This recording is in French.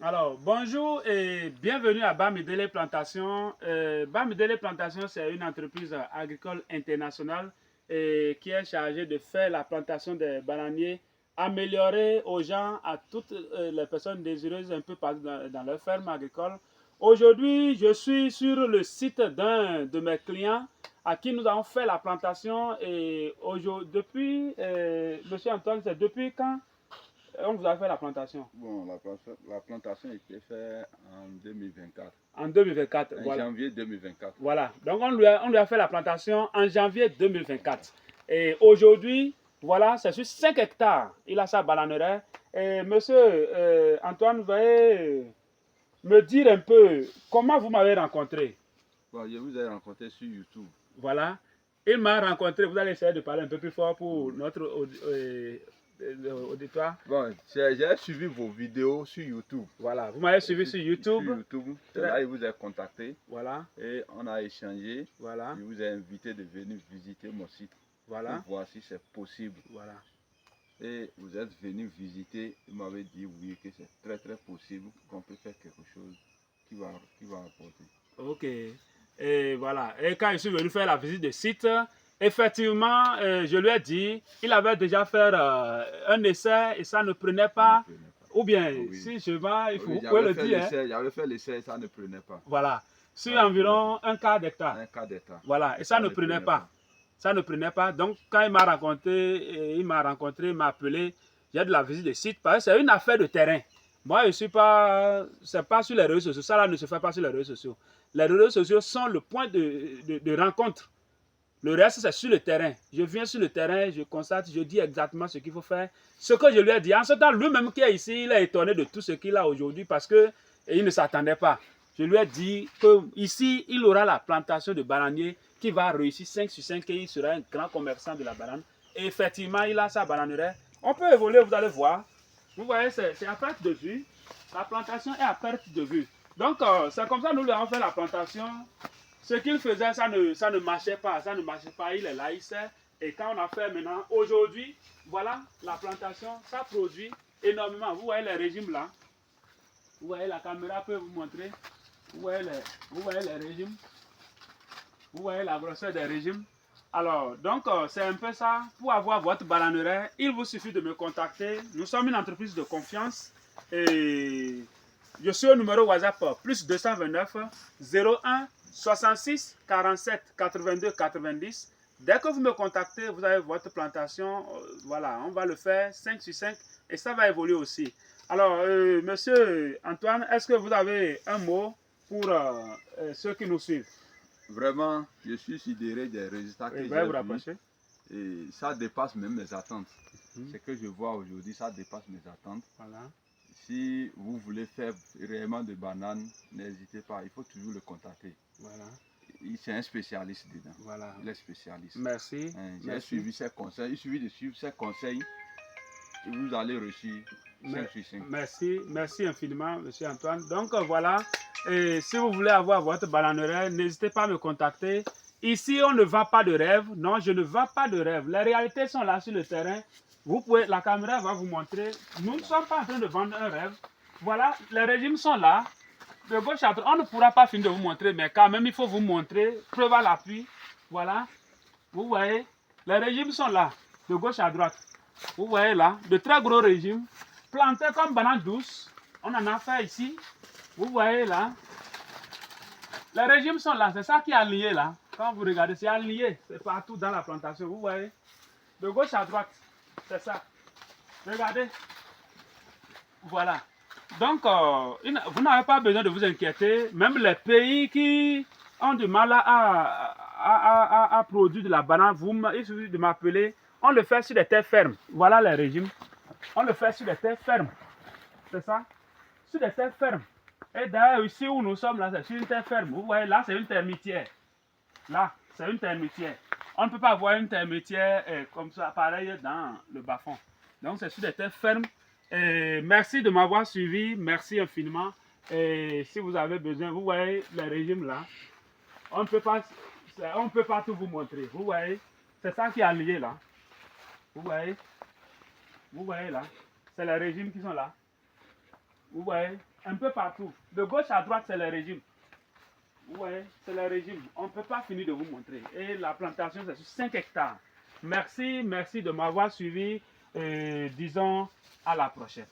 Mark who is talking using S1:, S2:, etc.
S1: Alors, bonjour et bienvenue à Bamidele Plantation. Bamidele Plantation, c'est une entreprise agricole internationale qui est chargée de faire la plantation des bananiers, améliorer aux gens, à toutes les personnes désireuses un peu partout dans leur ferme agricole. Aujourd'hui, je suis sur le site d'un de mes clients à qui nous avons fait la plantation et aujourd'hui, depuis, Monsieur Antoine, c'est depuis quand on vous a fait la plantation?
S2: Bon, la plantation a été faite en 2024,
S1: En 2024,
S2: en
S1: voilà.
S2: janvier 2024.
S1: Voilà. Donc, on lui a fait la plantation en janvier 2024. Et aujourd'hui, voilà, c'est sur 5 hectares. Il a sa bananeraie. Et monsieur Antoine, veuillez me dire un peu comment vous m'avez rencontré.
S2: Bon, je vous ai rencontré sur YouTube.
S1: Voilà. Il m'a rencontré. Vous allez essayer de parler un peu plus fort pour notre auditoire.
S2: Bon, j'ai suivi vos vidéos sur YouTube.
S1: Voilà. Vous m'avez suivi sur YouTube.
S2: Sur YouTube, c'est là que je vous ai contacté
S1: Voilà.
S2: et on a échangé.
S1: Voilà.
S2: Je vous ai invité de venir visiter mon site
S1: Voilà.
S2: pour voir si c'est possible.
S1: Voilà.
S2: Et vous êtes venu visiter, vous m'avez dit oui, que c'est très possible, qu'on peut faire quelque chose qui va apporter.
S1: Ok. Et voilà. Et quand je suis venu faire la visite de site, effectivement, je lui ai dit, il avait déjà fait un essai et ça ne prenait pas. Ou bien,
S2: Oui.
S1: si je vais,
S2: Oui,
S1: vous pouvez le dire.
S2: j'avais fait l'essai et ça ne prenait pas.
S1: Voilà. Sur environ un quart d'hectare.
S2: Un quart d'hectare.
S1: Voilà. Et ça ne prenait pas. Ça ne prenait pas. Donc, quand il m'a rencontré, il m'a appelé, j'ai de la visite de site parce que c'est une affaire de terrain. Moi, je suis pas, c'est pas sur les réseaux sociaux. Ça là ne se fait pas sur les réseaux sociaux. Les réseaux sociaux sont le point de rencontre. Le reste, c'est sur le terrain. Je viens sur le terrain, je constate, je dis exactement ce qu'il faut faire. Ce que je lui ai dit. En ce temps, lui-même qui est ici, il est étonné de tout ce qu'il a aujourd'hui parce qu'il ne s'attendait pas. Je lui ai dit qu'ici, il aura la plantation de bananiers qui va réussir 5 sur 5 et il sera un grand commerçant de la banane. Et effectivement, il a sa bananeraie. On peut évoluer, vous allez voir. Vous voyez, c'est à perte de vue. La plantation est à perte de vue. Donc, c'est comme ça que nous lui avons fait la plantation. Ce qu'il faisait, ça ne marchait pas. Ça ne marchait pas. Il est là, il sait. Et quand on a fait maintenant, aujourd'hui, voilà, la plantation, ça produit énormément. Vous voyez les régimes là. Vous voyez, la caméra peut vous montrer. Vous voyez les régimes. Vous voyez la grosseur des régimes. Alors, donc, c'est un peu ça. Pour avoir votre bananeraie, il vous suffit de me contacter. Nous sommes une entreprise de confiance. Et je suis au numéro WhatsApp plus 229 01 66 47 82 90. Dès que vous me contactez, vous avez votre plantation. Voilà, on va le faire 5 sur 5 et ça va évoluer aussi. Alors, monsieur Antoine, est-ce que vous avez un mot pour ceux qui nous suivent?
S2: Vraiment, je suis sidéré des résultats que j'ai vus et ça dépasse même mes attentes. Ce que je vois aujourd'hui, ça dépasse mes attentes.
S1: Voilà.
S2: Si vous voulez faire réellement de bananes, n'hésitez pas, il faut toujours le contacter.
S1: Voilà.
S2: C'est un spécialiste dedans.
S1: Voilà.
S2: Il est spécialiste.
S1: Merci.
S2: J'ai suivi ses conseils. Il suffit de suivre ses conseils et vous allez réussir 5 sur 5.
S1: Merci infiniment, monsieur Antoine. Donc voilà, et si vous voulez avoir votre bananeraie, n'hésitez pas à me contacter. Ici, on ne vend pas de rêve. Non, je ne vends pas de rêve. Les réalités sont là sur le terrain. Vous pouvez, la caméra va vous montrer. Nous ne sommes pas en train de vendre un rêve. Voilà, les régimes sont là. De gauche à droite, on ne pourra pas finir de vous montrer, mais quand même, il faut vous montrer. Preuve à l'appui. Voilà. Vous voyez, les régimes sont là, de gauche à droite. Vous voyez là, de très gros régimes, plantés comme banane douce. On en a fait ici. Vous voyez là. Les régimes sont là, c'est ça qui est aligné là. Quand vous regardez, c'est aligné, c'est partout dans la plantation. Vous voyez, de gauche à droite, c'est ça. Regardez. Voilà. Donc, vous n'avez pas besoin de vous inquiéter. Même les pays qui ont du mal à produire de la banane, il suffit de m'appeler. On le fait sur des terres fermes. Voilà les régimes. On le fait sur des terres fermes. C'est ça? Sur des terres fermes. Et d'ailleurs, ici où nous sommes, là, c'est sur une terre ferme. Vous voyez, là, c'est une termitière. Là, c'est une termitière. On ne peut pas avoir une termitière comme ça, pareil, dans le bas-fond. Donc, c'est sur des terres fermes. Et merci de m'avoir suivi. Merci infiniment. Et si vous avez besoin, vous voyez les régimes là. On ne peut pas tout vous montrer. Vous voyez, c'est ça qui est lié là. Vous voyez là. C'est les régimes qui sont là. Vous voyez, un peu partout. De gauche à droite, c'est le régime. Vous voyez, c'est le régime. On ne peut pas finir de vous montrer. Et la plantation, c'est sur 5 hectares. Merci de m'avoir suivi. Et disons à la prochaine.